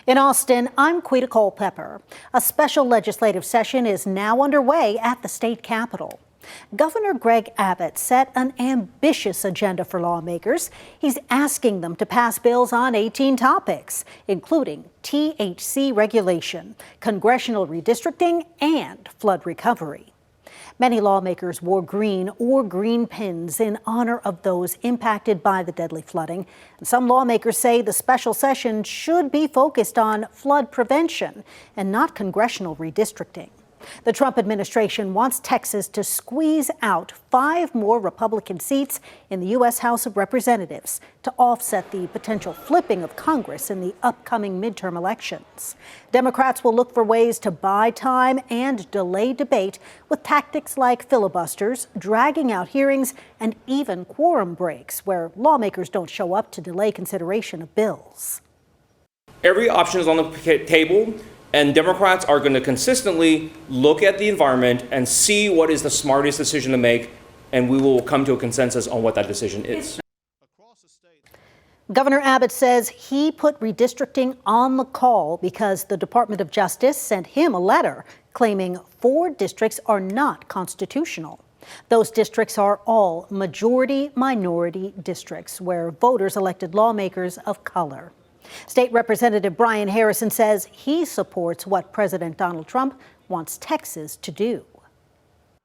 In Austin, I'm Quita Culpepper. A special legislative session is now underway at the state capitol. Governor Greg Abbott set an ambitious agenda for lawmakers. He's asking them to pass bills on 18 topics, including THC regulation, congressional redistricting, and flood recovery. Many lawmakers wore green or green pins in honor of those impacted by the deadly flooding. And some lawmakers say the special session should be focused on flood prevention and not congressional redistricting. The Trump administration wants Texas to squeeze out 5 more Republican seats in the U.S. House of Representatives to offset the potential flipping of Congress in the upcoming midterm elections. Democrats will look for ways to buy time and delay debate with tactics like filibusters, dragging out hearings, and even quorum breaks where lawmakers don't show up to delay consideration of bills. Every option is on the table. And Democrats are going to consistently look at the environment and see what is the smartest decision to make, and we will come to a consensus on what that decision is. Governor Abbott says he put redistricting on the call because the Department of Justice sent him a letter claiming 4 districts are not constitutional. Those districts are all majority-minority districts where voters elected lawmakers of color. State Representative Brian Harrison says he supports what President Donald Trump wants Texas to do.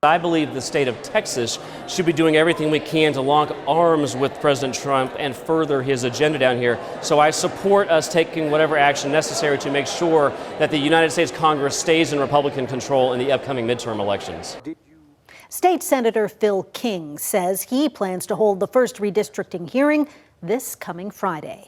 I believe the state of Texas should be doing everything we can to lock arms with President Trump and further his agenda down here. So I support us taking whatever action necessary to make sure that the United States Congress stays in Republican control in the upcoming midterm elections. State Senator Phil King says he plans to hold the first redistricting hearing this coming Friday.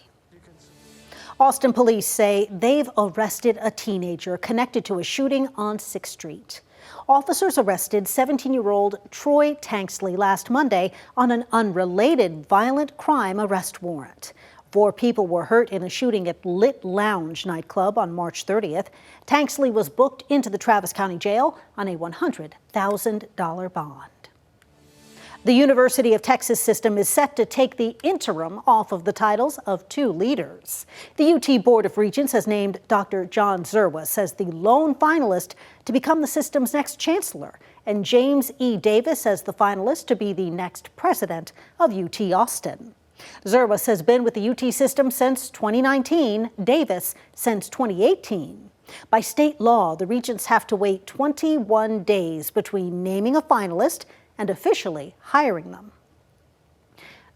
Austin police say they've arrested a teenager connected to a shooting on 6th Street. Officers arrested 17-year-old Troy Tanksley last Monday on an unrelated violent crime arrest warrant. 4 people were hurt in a shooting at Lit Lounge nightclub on March 30th. Tanksley was booked into the Travis County Jail on a $100,000 bond. The University of Texas system is set to take the interim off of the titles of 2 leaders. The UT Board of Regents has named Dr. John Zerwas as the lone finalist to become the system's next chancellor, and James E. Davis as the finalist to be the next president of UT Austin. Zerwas has been with the UT system since 2019, Davis since 2018. By state law, the regents have to wait 21 days between naming a finalist and officially hiring them.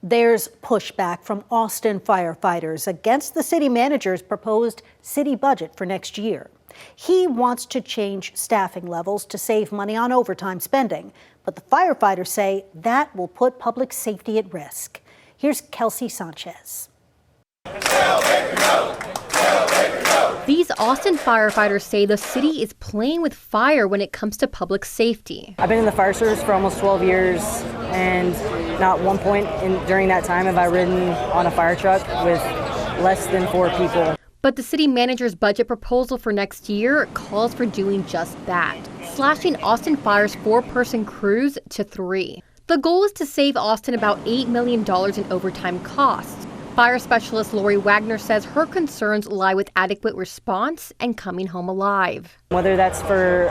There's pushback from Austin firefighters against the city manager's proposed city budget for next year. He wants to change staffing levels to save money on overtime spending, but the firefighters say that will put public safety at risk. Here's Kelsey Sanchez. These Austin firefighters say the city is playing with fire when it comes to public safety. I've been in the fire service for almost 12 years, and not one point during that time have I ridden on a fire truck with less than 4 people. But the city manager's budget proposal for next year calls for doing just that, slashing Austin Fire's 4-person crews to 3. The goal is to save Austin about $8 million in overtime costs. Fire specialist Lori Wagner says her concerns lie with adequate response and coming home alive. Whether that's for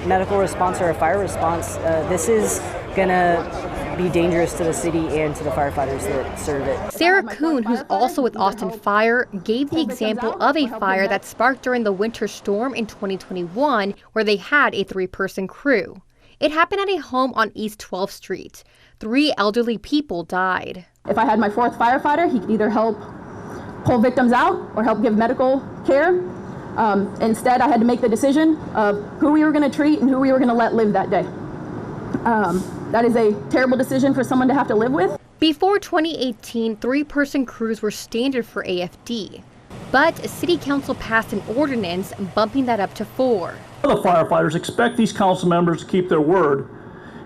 medical response or a fire response, this is going to be dangerous to the city and to the firefighters that serve it. Sarah Kuhn, who's also with Austin Fire, gave the example of a fire that sparked during the winter storm in 2021, where they had a 3-person crew. It happened at a home on East 12th Street. 3 elderly people died. If I had my 4th firefighter, he could either help pull victims out or help give medical care. Instead, I had to make the decision of who we were going to treat and who we were going to let live that day. That is a terrible decision for someone to have to live with. Before 2018, 3-person crews were standard for AFD. But City Council passed an ordinance bumping that up to 4. The firefighters expect these council members to keep their word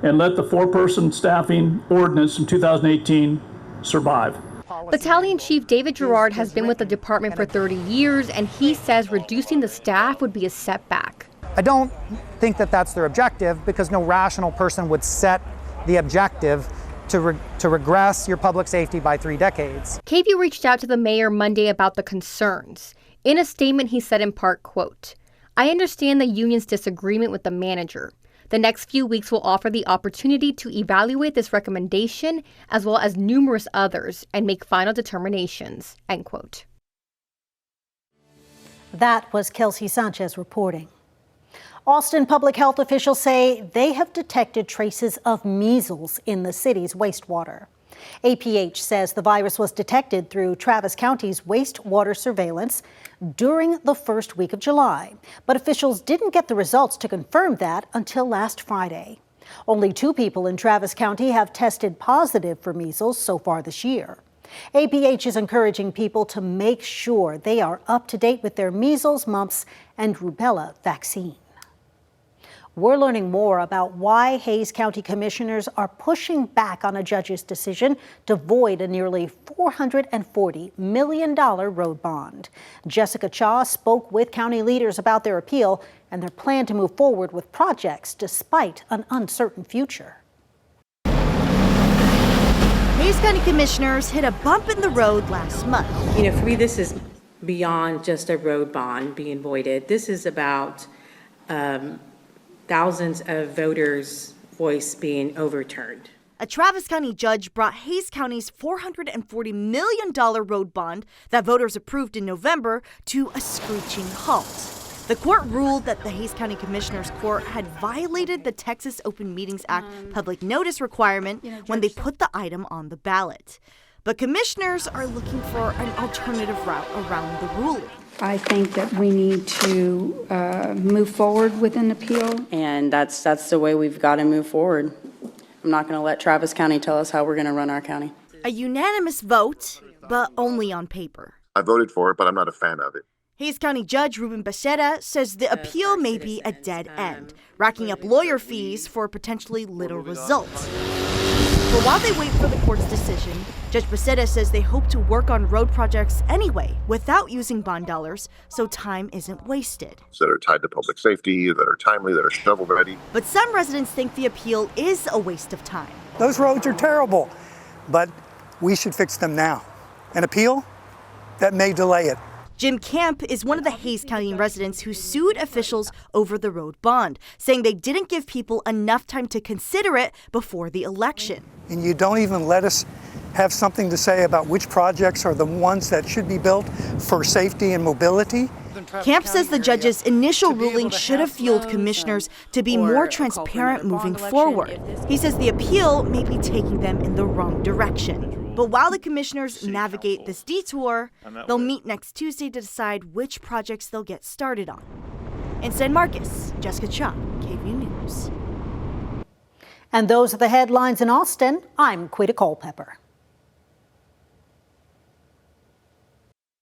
and let the 4-person staffing ordinance from 2018 survive. Battalion Chief David Gerard has been with the department for 30 years, and he says reducing the staff would be a setback. I don't think that that's their objective, because no rational person would set the objective to regress your public safety by 3 decades. KVUE reached out to the mayor Monday about the concerns. In a statement, he said in part, quote, "I understand the union's disagreement with the manager. The next few weeks will offer the opportunity to evaluate this recommendation as well as numerous others and make final determinations," end quote. That was Kelsey Sanchez reporting. Austin public health officials say they have detected traces of measles in the city's wastewater. APH says the virus was detected through Travis County's wastewater surveillance during the first week of July, but officials didn't get the results to confirm that until last Friday. Only 2 people in Travis County have tested positive for measles so far this year. APH is encouraging people to make sure they are up to date with their measles, mumps, and rubella vaccine. We're learning more about why Hays County commissioners are pushing back on a judge's decision to void a nearly $440 million road bond. Jessica Cha spoke with county leaders about their appeal and their plan to move forward with projects despite an uncertain future. Hays County commissioners hit a bump in the road last month. You know, for me, this is beyond just a road bond being voided. This is about thousands of voters' voice being overturned. A Travis County judge brought Hays County's $440 million road bond that voters approved in November to a screeching halt. The court ruled that the Hays County Commissioners Court had violated the Texas Open Meetings Act public notice requirement when they put the item on the ballot. But commissioners are looking for an alternative route around the ruling. I think that we need to move forward with an appeal. And that's the way we've got to move forward. I'm not going to let Travis County tell us how we're going to run our county. A unanimous vote, but only on paper. I voted for it, but I'm not a fan of it. Hays County Judge Ruben Becerra says the appeal may be a dead end, racking up lawyer fees for potentially little result. But while they wait for the court's decision, Judge Becerra says they hope to work on road projects anyway without using bond dollars so time isn't wasted. That are tied to public safety, that are timely, that are shovel ready. But some residents think the appeal is a waste of time. Those roads are terrible, but we should fix them now. An appeal? That may delay it. Jim Camp is one of the Hays County residents who sued officials over the road bond, saying they didn't give people enough time to consider it before the election. And you don't even let us have something to say about which projects are the ones that should be built for safety and mobility. Camp says the judge's initial ruling should have fueled commissioners to be more transparent moving forward. He says the appeal may be taking them in the wrong direction. But while the commissioners navigate this detour, they'll meet next Tuesday to decide which projects they'll get started on. In San Marcos, Jessica Cha, KVUE News. And those are the headlines in Austin. I'm Quita Culpepper.